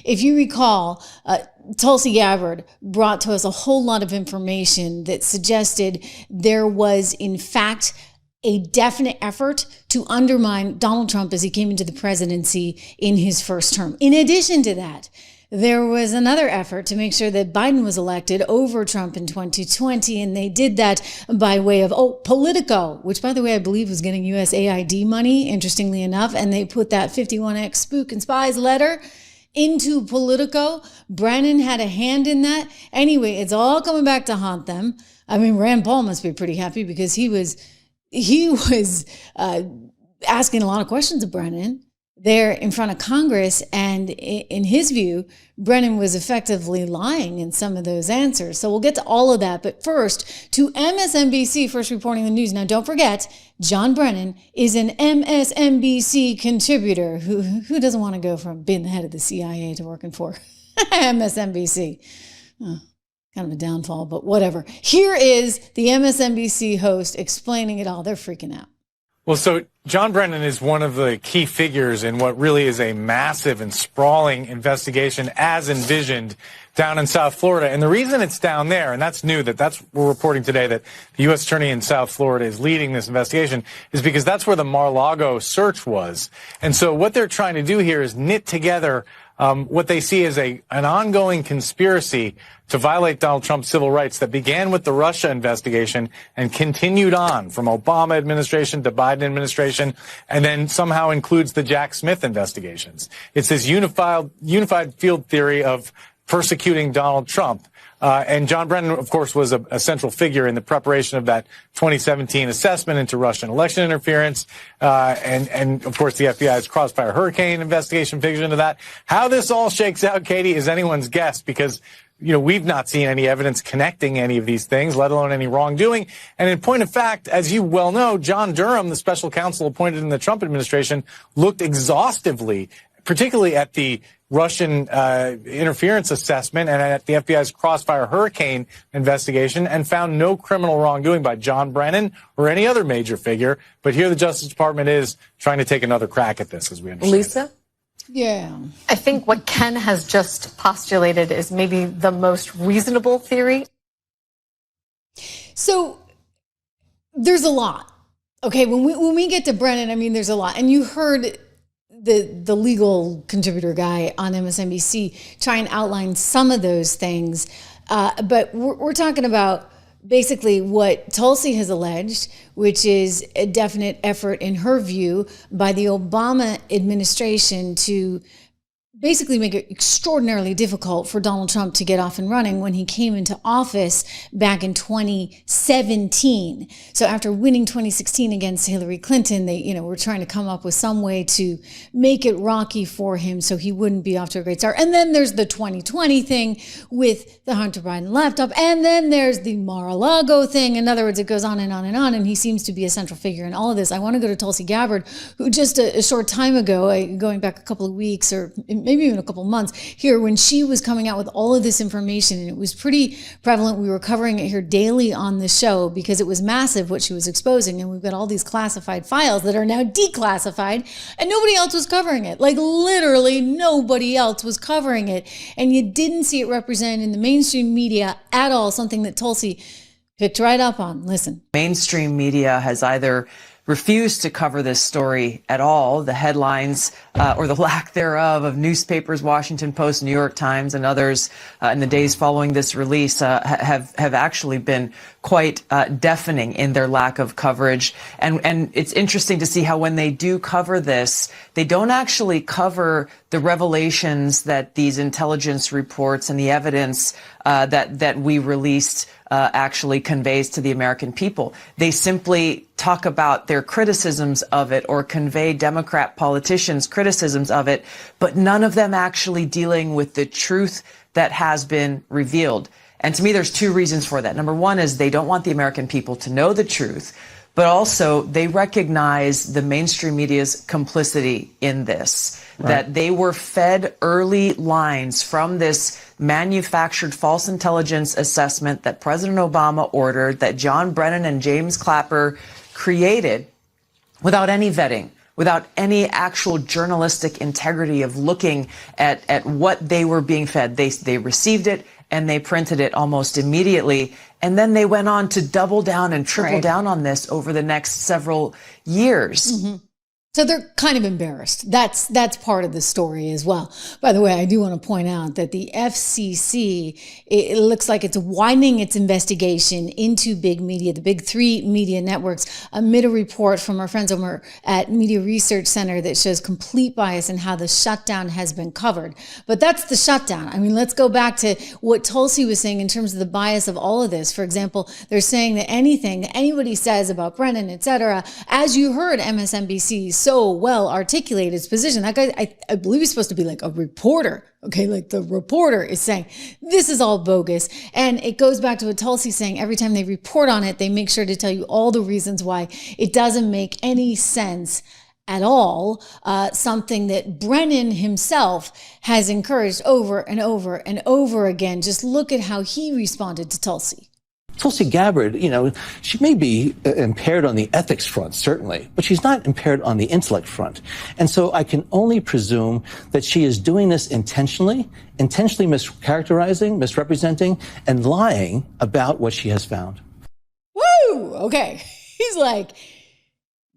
if you recall, Tulsi Gabbard brought to us a whole lot of information that suggested there was, in fact, a definite effort to undermine Donald Trump as he came into the presidency in his first term. In addition to that, there was another effort to make sure that Biden was elected over Trump in 2020, and they did that by way of, Politico, which, by the way, I believe was getting USAID money, interestingly enough, and they put that 51X spook and spies letter into Politico. Brennan had a hand in that. Anyway, it's all coming back to haunt them. I mean, Rand Paul must be pretty happy because he was asking a lot of questions of Brennan there in front of Congress. And in his view, Brennan was effectively lying in some of those answers. So we'll get to all of that. But first, to MSNBC, first reporting the news. Now, don't forget, John Brennan is an MSNBC contributor. Who doesn't want to go from being the head of the CIA to working for MSNBC? Kind of a downfall, but whatever. Here is the MSNBC host explaining it all. They're freaking out. Well, so John Brennan is one of the key figures in what really is a massive and sprawling investigation as envisioned down in South Florida. And the reason it's down there, and that's new, we're reporting today that the U.S. Attorney in South Florida is leading this investigation, is because that's where the Mar-a-Lago search was. And so what they're trying to do here is knit together what they see as an ongoing conspiracy to violate Donald Trump's civil rights that began with the Russia investigation and continued on from Obama administration to Biden administration, and then somehow includes the Jack Smith investigations. It's this unified field theory of persecuting Donald Trump. And John Brennan, of course, was a central figure in the preparation of that 2017 assessment into Russian election interference. And of course, the FBI's Crossfire Hurricane investigation figures into that. How this all shakes out, Katie, is anyone's guess because, we've not seen any evidence connecting any of these things, let alone any wrongdoing. And in point of fact, as you well know, John Durham, the special counsel appointed in the Trump administration, looked exhaustively, particularly at the Russian interference assessment and at the FBI's Crossfire Hurricane investigation, and found no criminal wrongdoing by John Brennan or any other major figure. But here the Justice Department is trying to take another crack at this, as we understand. Lisa? Yeah. I think what Ken has just postulated is maybe the most reasonable theory. So there's a lot. Okay, when we get to Brennan, I mean, there's a lot. And you heard the legal contributor guy on MSNBC try and outline some of those things. But we're talking about basically what Tulsi has alleged, which is a definite effort, in her view, by the Obama administration to basically make it extraordinarily difficult for Donald Trump to get off and running when he came into office back in 2017. So after winning 2016 against Hillary Clinton, they, were trying to come up with some way to make it rocky for him so he wouldn't be off to a great start. And then there's the 2020 thing with the Hunter Biden laptop. And then there's the Mar-a-Lago thing. In other words, it goes on and on and on. And he seems to be a central figure in all of this. I want to go to Tulsi Gabbard, who just a short time ago, going back a couple of weeks or maybe even a couple months here, when she was coming out with all of this information, and it was pretty prevalent. We were covering it here daily on the show because it was massive what she was exposing. And we've got all these classified files that are now declassified, and nobody else was covering it. Like literally nobody else was covering it. And you didn't see it represented in the mainstream media at all, something that Tulsi picked right up on. Listen. Mainstream media has either refused to cover this story at all. The headlines or the lack thereof of newspapers, Washington Post, New York Times, and others in the days following this release have actually been quite deafening in their lack of coverage. And it's interesting to see how when they do cover this, they don't actually cover the revelations that these intelligence reports and the evidence that we released actually conveys to the American people. They simply talk about their criticisms of it or convey Democrat politicians' criticisms of it, but none of them actually dealing with the truth that has been revealed. And to me, there's two reasons for that. Number one is they don't want the American people to know the truth, but also they recognize the mainstream media's complicity in this, right, that they were fed early lines from this manufactured false intelligence assessment that President Obama ordered, that John Brennan and James Clapper created without any vetting, without any actual journalistic integrity of looking at what they were being fed. They received it and they printed it almost immediately. And then they went on to double down and triple down on this over the next several years. Mm-hmm. So they're kind of embarrassed. That's part of the story as well. By the way, I do want to point out that the FCC, it looks like it's widening its investigation into big media, the big three media networks, amid a report from our friends over at Media Research Center that shows complete bias in how the shutdown has been covered. But that's the shutdown. I mean, let's go back to what Tulsi was saying in terms of the bias of all of this. For example, they're saying that anything that anybody says about Brennan, et cetera, as you heard MSNBC so well articulate his position. That guy, I believe he's supposed to be like a reporter. Okay, like the reporter is saying, this is all bogus. And it goes back to what Tulsi's saying. Every time they report on it, they make sure to tell you all the reasons why it doesn't make any sense at all. Something that Brennan himself has encouraged over and over and over again. Just look at how he responded to Tulsi. Tulsi Gabbard, she may be impaired on the ethics front, certainly, but she's not impaired on the intellect front. And so I can only presume that she is doing this intentionally mischaracterizing, misrepresenting, and lying about what she has found. Woo! Okay. He's like,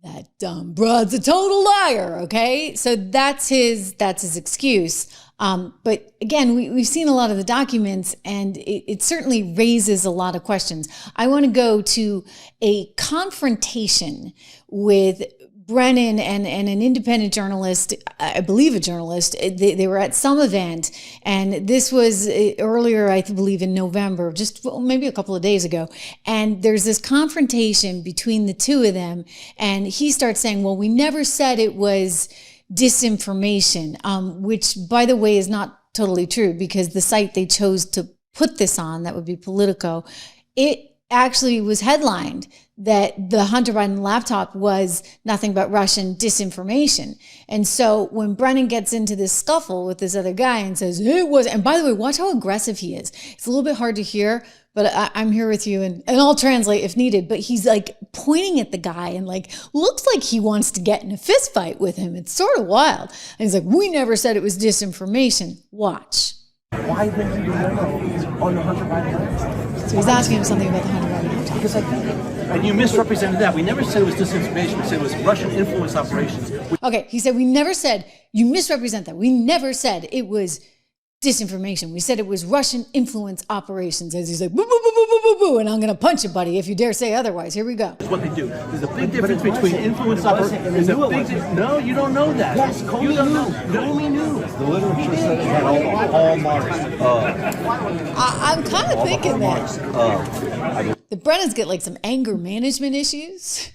that dumb broad's a total liar. Okay. So that's his excuse. But again, we've seen a lot of the documents and it certainly raises a lot of questions. I want to go to a confrontation with Brennan and an independent journalist, I believe a journalist. They were at some event, and this was earlier, I believe in November, just maybe a couple of days ago. And there's this confrontation between the two of them, and he starts saying, well, we never said it was disinformation, which, by the way, is not totally true, because the site they chose to put this on, that would be Politico, it actually was headlined that the Hunter Biden laptop was nothing but Russian disinformation. And so when Brennan gets into this scuffle with this other guy and says, it was, and by the way, watch how aggressive he is. It's a little bit hard to hear, but I'm here with you and I'll translate if needed. But he's like pointing at the guy and like, looks like he wants to get in a fist fight with him. It's sort of wild. And he's like, we never said it was disinformation. Watch. Why didn't you know on the Hunter Biden laptop? So he's asking him something about the Hunter Biden laptop. Because and you misrepresented that. We never said it was disinformation. We said it was Russian influence operations. Okay, he said, we never said, you misrepresent that. We never said it was disinformation. We said it was Russian influence operations. As he's like, boo, boo, boo, boo, boo, boo, boo, and I'm going to punch you, buddy, if you dare say otherwise. Here we go. That's what they do. There's a big difference between influence operations. No, you don't know that. Yes, Comey knew. Comey knew. The literature said it had all hallmarks. I'm kind of thinking that. The Brennans get like some anger management issues.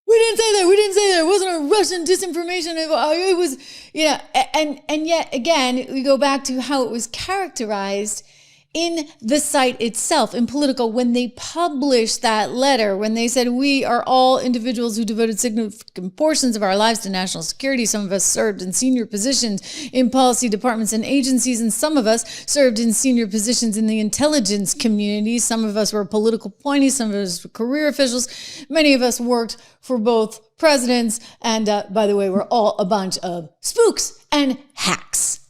We didn't say that. We didn't say that. It wasn't a Russian disinformation. It was, and yet again, we go back to how it was characterized in the site itself, in Politico, when they published that letter, when they said, we are all individuals who devoted significant portions of our lives to national security. Some of us served in senior positions in policy departments and agencies, and some of us served in senior positions in the intelligence community. Some of us were political appointees, some of us were career officials. Many of us worked for both presidents, and by the way, we're all a bunch of spooks and hacks.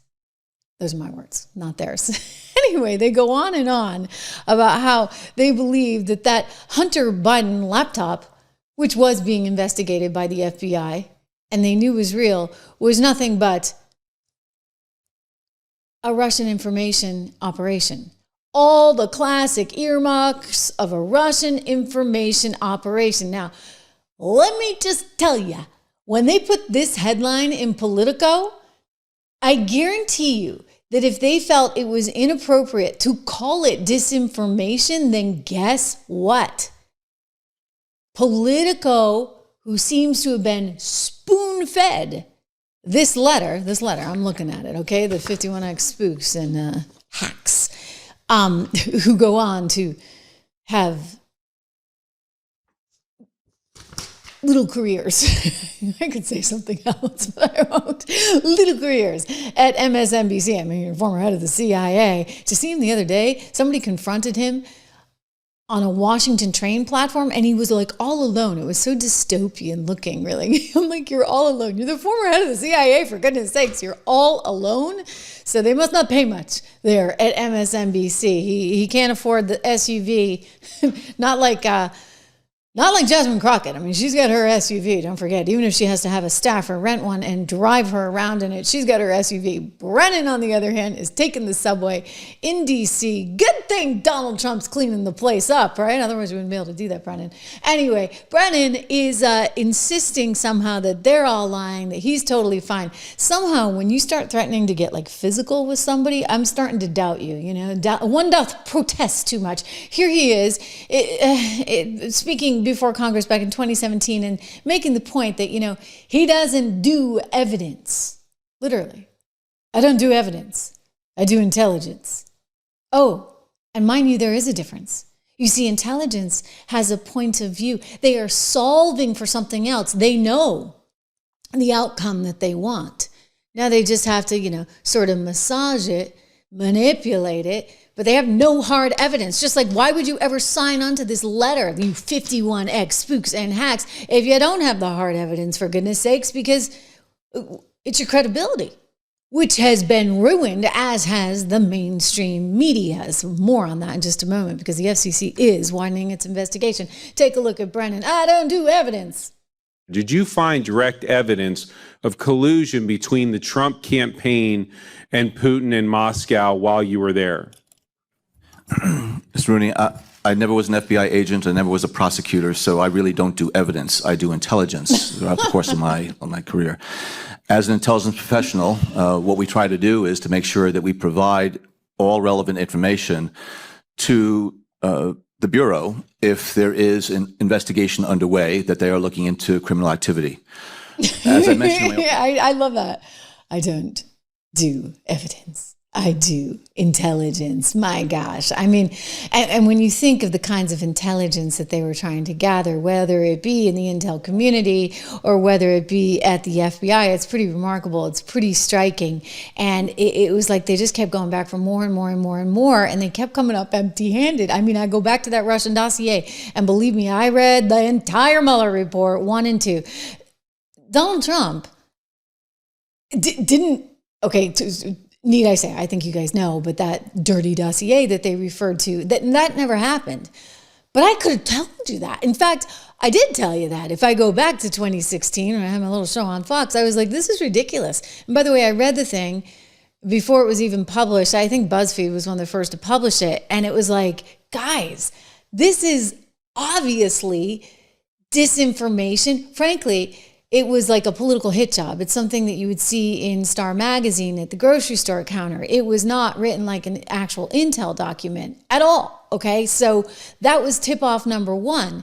Those are my words, not theirs. Anyway, they go on and on about how they believe that Hunter Biden laptop, which was being investigated by the FBI and they knew was real, was nothing but a Russian information operation. All the classic earmarks of a Russian information operation. Now, let me just tell you, when they put this headline in Politico, I guarantee you that if they felt it was inappropriate to call it disinformation, then guess what? Politico, who seems to have been spoon-fed this letter, I'm looking at it, okay? The 51X spooks and hacks, who go on to have little careers. I could say something else, but I won't. Little careers at MSNBC. I mean, you're former head of the CIA. Did you see him the other day? Somebody confronted him on a Washington train platform, and he was like all alone. It was so dystopian looking, really. I'm like, you're all alone. You're the former head of the CIA, for goodness sakes. You're all alone. So they must not pay much there at MSNBC. He can't afford the SUV, not like Jasmine Crockett. I mean, she's got her SUV, don't forget. Even if she has to have a staffer rent one and drive her around in it, she's got her SUV. Brennan, on the other hand, is taking the subway in D.C. Good thing Donald Trump's cleaning the place up, right? Otherwise, we wouldn't be able to do that, Brennan. Anyway, Brennan is insisting somehow that they're all lying, that he's totally fine. Somehow, when you start threatening to get like physical with somebody, I'm starting to doubt you, you know. One doth protest too much. Here he is, speaking before Congress back in 2017 and making the point that, you know, he doesn't do evidence. Literally. I don't do evidence. I do intelligence. Oh, and mind you, there is a difference. You see, intelligence has a point of view. They are solving for something else. They know the outcome that they want. Now they just have to, you know, sort of massage it, manipulate it, but they have no hard evidence. Just like, why would you ever sign on to this letter, you 51X spooks and hacks, if you don't have the hard evidence, for goodness sakes, because it's your credibility, which has been ruined, as has the mainstream media. So more on that in just a moment, because the FCC is widening its investigation. Take a look at Brennan. I don't do evidence. Did you find direct evidence of collusion between the Trump campaign and Putin in Moscow while you were there? Mr. Rooney, I never was an FBI agent. I never was a prosecutor, so I really don't do evidence. I do intelligence throughout the course of my career. As an intelligence professional, what we try to do is to make sure that we provide all relevant information to the Bureau if there is an investigation underway that they are looking into criminal activity. As I mentioned, I love that. I don't do evidence. I do intelligence. My gosh. I mean, and when you think of the kinds of intelligence that they were trying to gather, whether it be in the intel community or whether it be at the FBI, it's pretty remarkable. It's pretty striking. And it was like they just kept going back for more and more and more and more, and they kept coming up empty-handed. I mean, I go back to that Russian dossier, and believe me, I read the entire Mueller report, 1 and 2. Donald Trump didn't, okay, need I say, I think you guys know, but that dirty dossier that they referred to, that never happened. But I could have told you that. In fact, I did tell you that. If I go back to 2016, when I had my little show on Fox, I was like, this is ridiculous. And by the way, I read the thing before it was even published. I think BuzzFeed was one of the first to publish it. And it was like, guys, this is obviously disinformation. Frankly, it was like a political hit job. It's something that you would see in Star Magazine at the grocery store counter. It was not written like an actual intel document at all, okay? So that was tip-off number 1.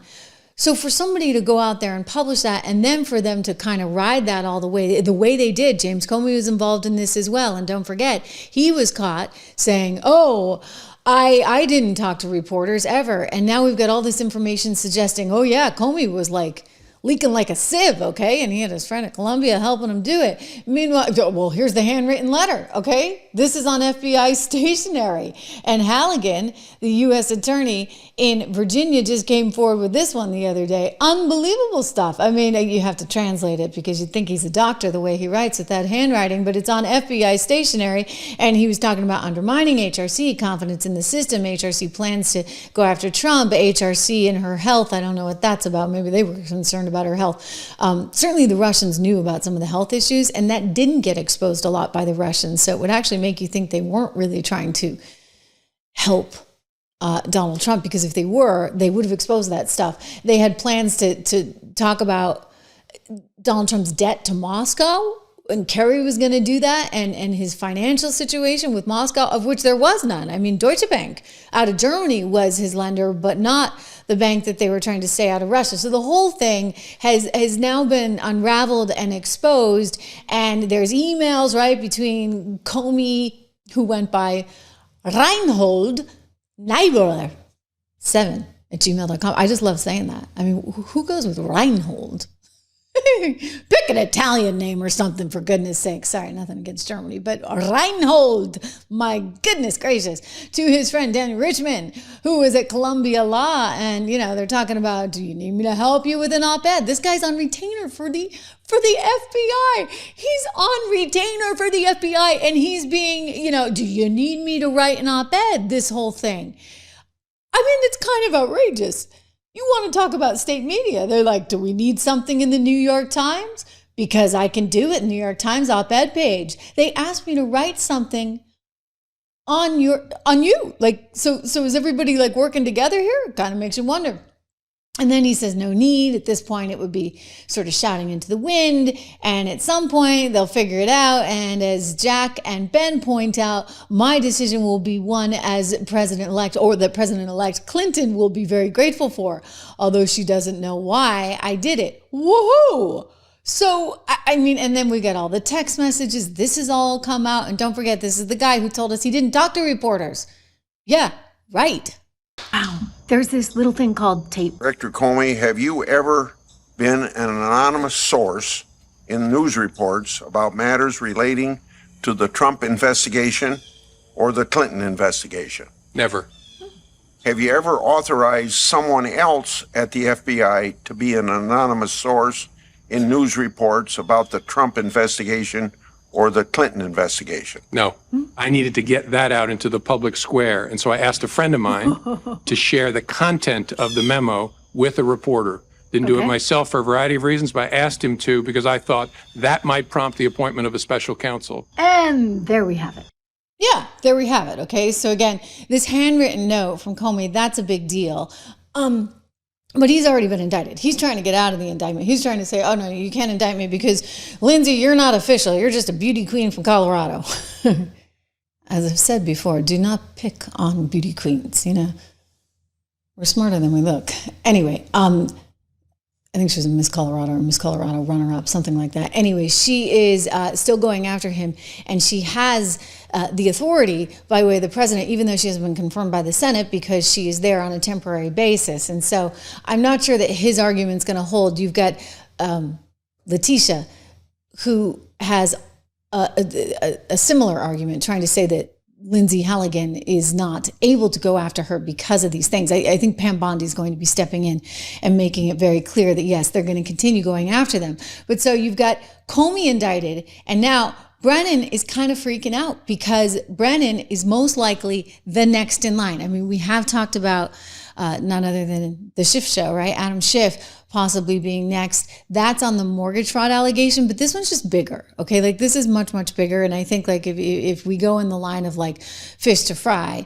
So for somebody to go out there and publish that, and then for them to kind of ride that all the way they did, James Comey was involved in this as well. And don't forget, he was caught saying, oh, I didn't talk to reporters ever. And now we've got all this information suggesting, oh yeah, Comey was like leaking like a sieve, okay? And he had his friend at Columbia helping him do it. Meanwhile, well, here's the handwritten letter, okay? This is on FBI stationery. And Halligan, the U.S. attorney in Virginia, just came forward with this one the other day. Unbelievable stuff. I mean, you have to translate it because you'd think he's a doctor the way he writes with that handwriting, but it's on FBI stationery. And he was talking about undermining HRC, confidence in the system. HRC plans to go after Trump. HRC and her health, I don't know what that's about. Maybe they were concerned about her health. Certainly the Russians knew about some of the health issues, and that didn't get exposed a lot by the Russians. So it would actually make you think they weren't really trying to help Donald Trump, because if they were, they would have exposed that stuff. They had plans to talk about Donald Trump's debt to Moscow, and Kerry was going to do that, and his financial situation with Moscow, of which there was none. I mean, Deutsche Bank out of Germany was his lender, but not the bank that they were trying to stay out of Russia. So the whole thing has now been unraveled and exposed, and there's emails, right, between Comey, who went by Reinhold Niebuhr 7 at gmail.com. I just love saying that. I mean, who goes with Reinhold? Pick an Italian name or something, for goodness sake. Sorry, nothing against Germany, but Reinhold, my goodness gracious, to his friend Daniel Richman, who was at Columbia Law. And, they're talking about, do you need me to help you with an op-ed? This guy's on retainer for the FBI. He's on retainer for the FBI, and he's being, do you need me to write an op-ed? This whole thing. I mean, it's kind of outrageous. You want to talk about state media. They're like, do we need something in the New York Times? Because I can do it in the New York Times op-ed page. They asked me to write something on you. Like, so is everybody like working together here? It kind of makes you wonder. And then he says, no need. At this point, it would be sort of shouting into the wind. And at some point, they'll figure it out. And as Jack and Ben point out, my decision will be one as president-elect, or that President-elect Clinton will be very grateful for, although she doesn't know why I did it. Woohoo! So, I mean, and then we get all the text messages. This has all come out. And don't forget, this is the guy who told us he didn't talk to reporters. Yeah, right. Wow. There's this little thing called tape. Director Comey, have you ever been an anonymous source in news reports about matters relating to the Trump investigation or the Clinton investigation? Never. Have you ever authorized someone else at the FBI to be an anonymous source in news reports about the Trump investigation or the Clinton investigation? No. I needed to get that out into the public square. And so I asked a friend of mine to share the content of the memo with a reporter. Didn't do it myself for a variety of reasons, but I asked him to because I thought that might prompt the appointment of a special counsel. And there we have it. Yeah, there we have it. Okay. So again, this handwritten note from Comey, that's a big deal. But he's already been indicted. He's trying to get out of the indictment. He's trying to say, oh, no, you can't indict me because, Lindsay, you're not official. You're just a beauty queen from Colorado. As I've said before, do not pick on beauty queens. We're smarter than we look. Anyway, I think she was a Miss Colorado or Miss Colorado runner-up, something like that. Anyway, she is still going after him, and she has the authority by way of the president, even though she hasn't been confirmed by the Senate, because she is there on a temporary basis. And so I'm not sure that his argument's going to hold. You've got Letitia, who has a similar argument, trying to say that Lindsay Halligan is not able to go after her because of these things. I think Pam Bondi is going to be stepping in and making it very clear that, yes, they're going to continue going after them. But so you've got Comey indicted, and now Brennan is kind of freaking out because Brennan is most likely the next in line. I mean, we have talked about none other than the Schiff show, right? Adam Schiff possibly being next. That's on the mortgage fraud allegation, but this one's just bigger, okay? Like, this is much, much bigger. And I think, like, if we go in the line of, like, fish to fry,